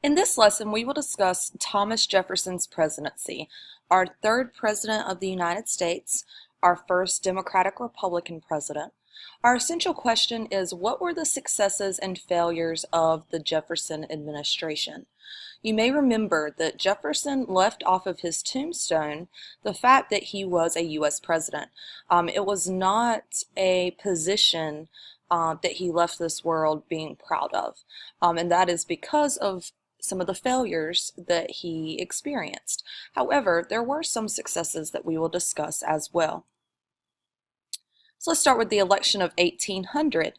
In this lesson, we will discuss Thomas Jefferson's presidency, our third president of the United States, our first Democratic-Republican president. Our essential question is, what were the successes and failures of the Jefferson administration? You may remember that Jefferson left off of his tombstone the fact that he was a U.S. president. It was not a position that he left this world being proud of, and that is because of some of the failures that he experienced. However, there were some successes that we will discuss as well. So let's start with the election of 1800.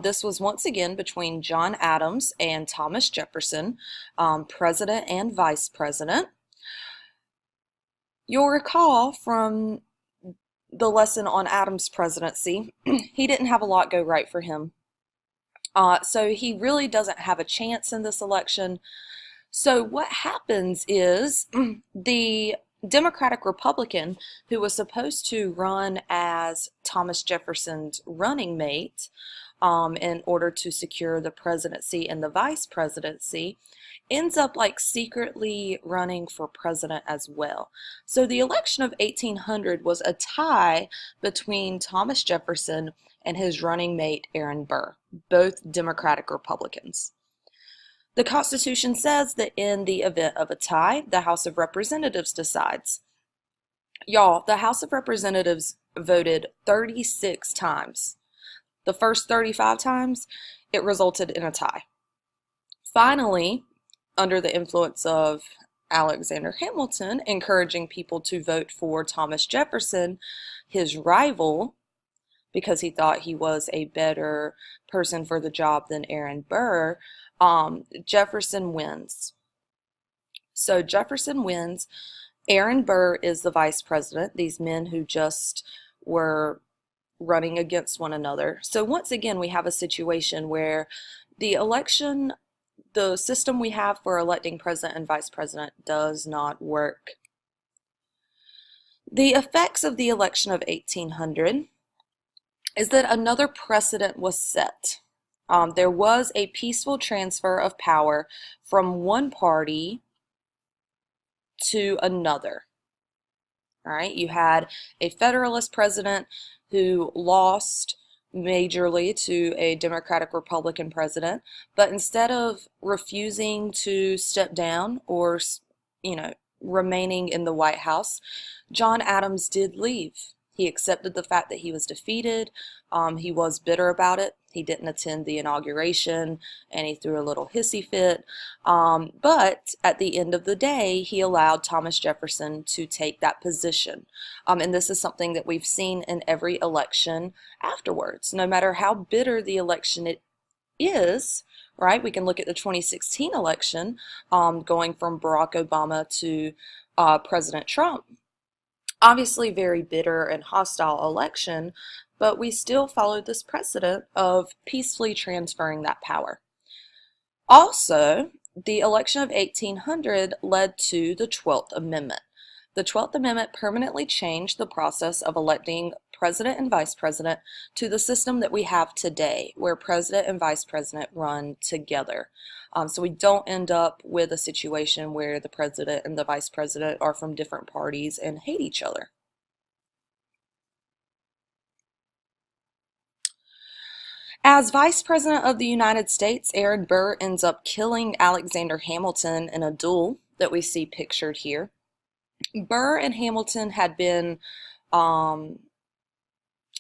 This was once again between John Adams and Thomas Jefferson, president and vice president. You'll recall from the lesson on Adams' presidency, he didn't have a lot go right for him. So he really doesn't have a chance in this election. So what happens is the Democratic Republican who was supposed to run as Thomas Jefferson's running mate in order to secure the presidency and the vice presidency ends up secretly running for president as well. So the election of 1800 was a tie between Thomas Jefferson and his running mate Aaron Burr, both Democratic Republicans. The Constitution says that in the event of a tie, the House of Representatives decides. Y'all, the House of Representatives voted 36 times. The first 35 times, it resulted in a tie. Finally, under the influence of Alexander Hamilton encouraging people to vote for Thomas Jefferson, his rival, because he thought he was a better person for the job than Aaron Burr, Jefferson wins. So Jefferson wins. Aaron Burr is the vice president, these men who just were running against one another. So once again, we have a situation where the election, the system we have for electing president and vice president does not work. The effects of the election of 1800 is that another precedent was set. There was a peaceful transfer of power from one party to another. All right, you had a Federalist president who lost majorly to a Democratic Republican president, but instead of refusing to step down or, remaining in the White House, John Adams did leave. He accepted the fact that he was defeated. He was bitter about it. He didn't attend the inauguration, and he threw a little hissy fit. But at the end of the day, he allowed Thomas Jefferson to take that position. And this is something that we've seen in every election afterwards. No matter how bitter the election it is, right? We can look at the 2016 election, going from Barack Obama to President Trump. Obviously very bitter and hostile election, but we still followed this precedent of peacefully transferring that power. Also, the election of 1800 led to the 12th Amendment. The 12th Amendment permanently changed the process of electing president and vice president to the system that we have today, where president and vice president run together. So we don't end up with a situation where the president and the vice president are from different parties and hate each other. As Vice President of the United States, Aaron Burr ends up killing Alexander Hamilton in a duel that we see pictured here. Burr and Hamilton had been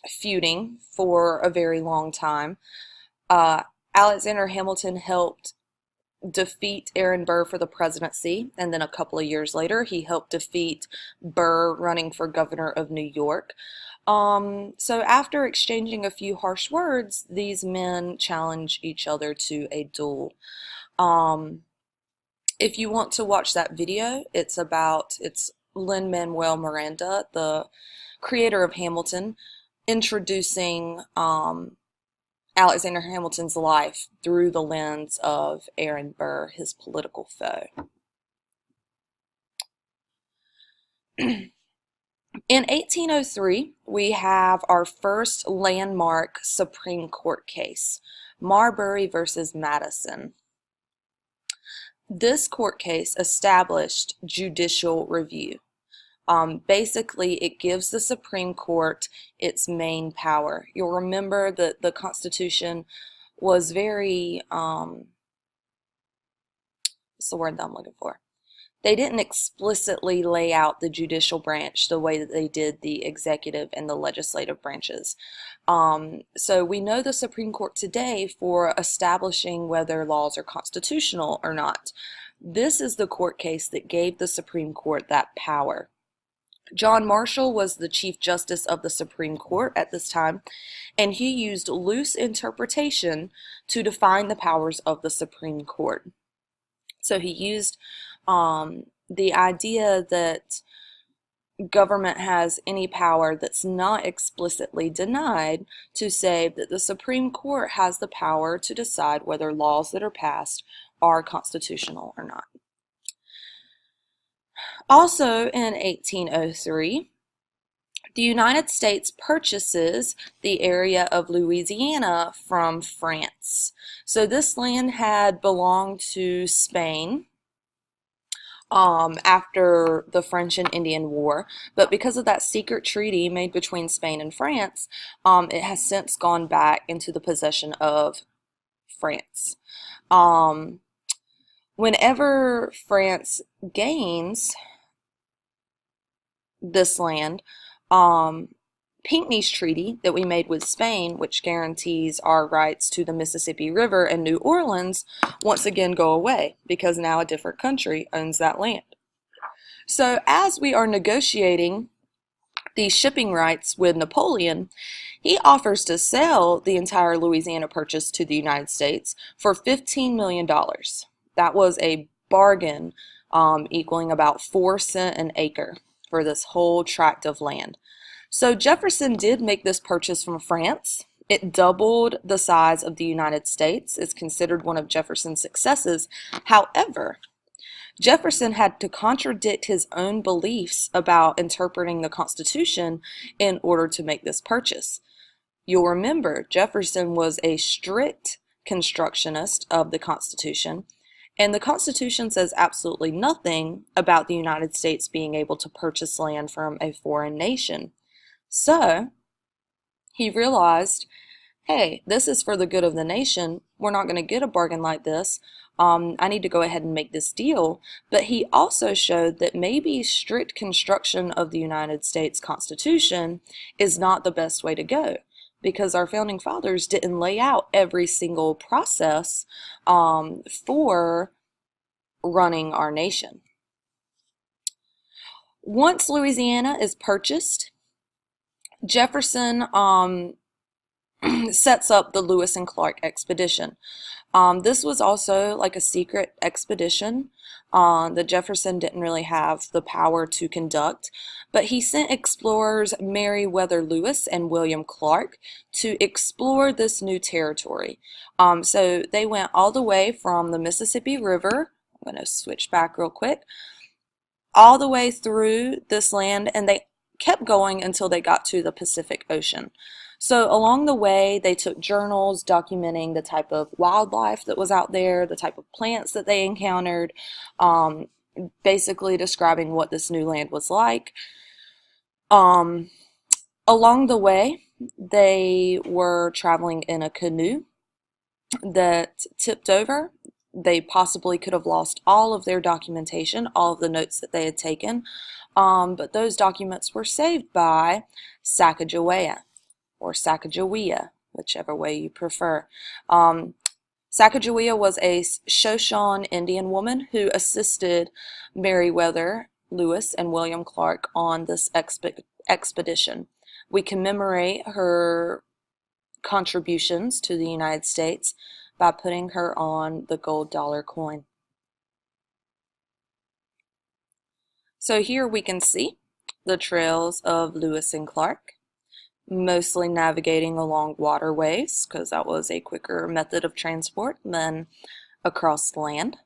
feuding for a very long time. Alexander Hamilton helped defeat Aaron Burr for the presidency, and then a couple of years later he helped defeat Burr running for governor of New York. So after exchanging a few harsh words, these men challenge each other to a duel. If you want to watch that video, it's Lin-Manuel Miranda, the creator of Hamilton, introducing Alexander Hamilton's life through the lens of Aaron Burr, his political foe. In 1803, we have our first landmark Supreme Court case, Marbury versus Madison. This court case established judicial review. Basically, it gives the Supreme Court its main power. You'll remember that the Constitution was very, what's the word that I'm looking for? They didn't explicitly lay out the judicial branch the way that they did the executive and the legislative branches. So we know the Supreme Court today for establishing whether laws are constitutional or not. This is the court case that gave the Supreme Court that power. John Marshall was the Chief Justice of the Supreme Court at this time, and he used loose interpretation to define the powers of the Supreme Court. So he used the idea that government has any power that's not explicitly denied to say that the Supreme Court has the power to decide whether laws that are passed are constitutional or not. Also in 1803, the United States purchases the area of Louisiana from France. So this land had belonged to Spain after the French and Indian War, but because of that secret treaty made between Spain and France, it has since gone back into the possession of France. Whenever France gains this land, Pinckney's treaty that we made with Spain, which guarantees our rights to the Mississippi River and New Orleans, once again go away because now a different country owns that land. So as we are negotiating these shipping rights with Napoleon, he offers to sell the entire Louisiana purchase to the United States for $15 million. That was a bargain equaling about 4 cents an acre for this whole tract of land. So Jefferson did make this purchase from France. It doubled the size of the United States. It's considered one of Jefferson's successes. However, Jefferson had to contradict his own beliefs about interpreting the Constitution in order to make this purchase. You'll remember Jefferson was a strict constructionist of the Constitution, and the Constitution says absolutely nothing about the United States being able to purchase land from a foreign nation. So he realized, hey, this is for the good of the nation. We're not going to get a bargain like this. I need to go ahead and make this deal. But he also showed that maybe strict construction of the United States Constitution is not the best way to go, because our founding fathers didn't lay out every single process for running our nation. Once Louisiana is purchased, Jefferson sets up the Lewis and Clark expedition. This was also like a secret expedition that Jefferson didn't really have the power to conduct, but he sent explorers Meriwether Lewis and William Clark to explore this new territory. So they went all the way from the Mississippi River. I'm going to switch back real quick. All the way through this land, and they kept going until they got to the Pacific Ocean. So along the way, they took journals documenting the type of wildlife that was out there, the type of plants that they encountered, basically describing what this new land was like. Along the way, they were traveling in a canoe that tipped over. They possibly could have lost all of their documentation, all of the notes that they had taken, but those documents were saved by Sacagawea, or Sacagawea, whichever way you prefer. Sacagawea was a Shoshone Indian woman who assisted Meriwether Lewis and William Clark on this expedition. We commemorate her contributions to the United States by putting her on the gold dollar coin. So here we can see the trails of Lewis and Clark, mostly navigating along waterways because that was a quicker method of transport than across land.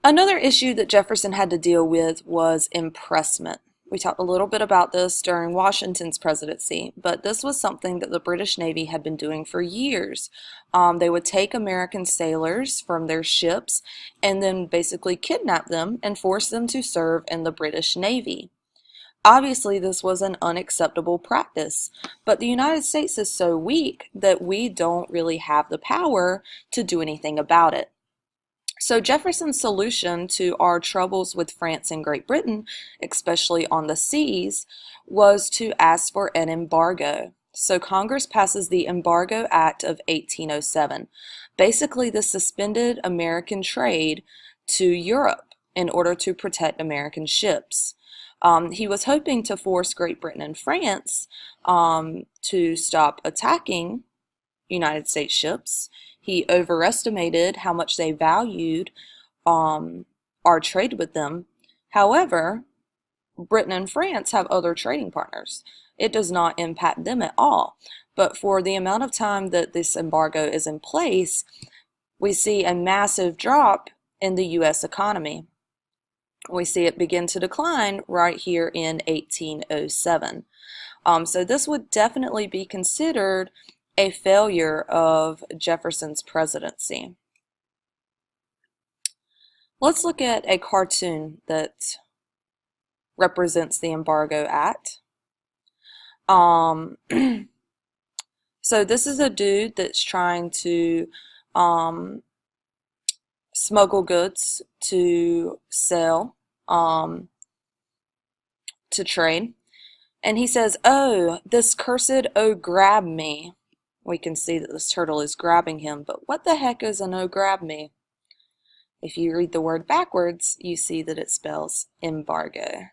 Another issue that Jefferson had to deal with was impressment. We talked a little bit about this during Washington's presidency, but this was something that the British Navy had been doing for years. They would take American sailors from their ships and then basically kidnap them and force them to serve in the British Navy. Obviously, this was an unacceptable practice, but the United States is so weak that we don't really have the power to do anything about it. So Jefferson's solution to our troubles with France and Great Britain, especially on the seas, was to ask for an embargo. So Congress passes the Embargo Act of 1807. Basically, this suspended American trade to Europe in order to protect American ships. He was hoping to force Great Britain and France to stop attacking United States ships. He overestimated how much they valued our trade with them. However, Britain and France have other trading partners. It does not impact them at all. But for the amount of time that this embargo is in place, we see a massive drop in the U.S. economy. We see it begin to decline right here in 1807. So this would definitely be considered a failure of Jefferson's presidency. Let's look at a cartoon that represents the Embargo Act. So this is a dude that's trying to smuggle goods to sell, to trade. And he says, "Oh, this cursed, oh, grab me." We can see that this turtle is grabbing him, but what the heck is an "oh, grab me"? If you read the word backwards, you see that it spells embargo.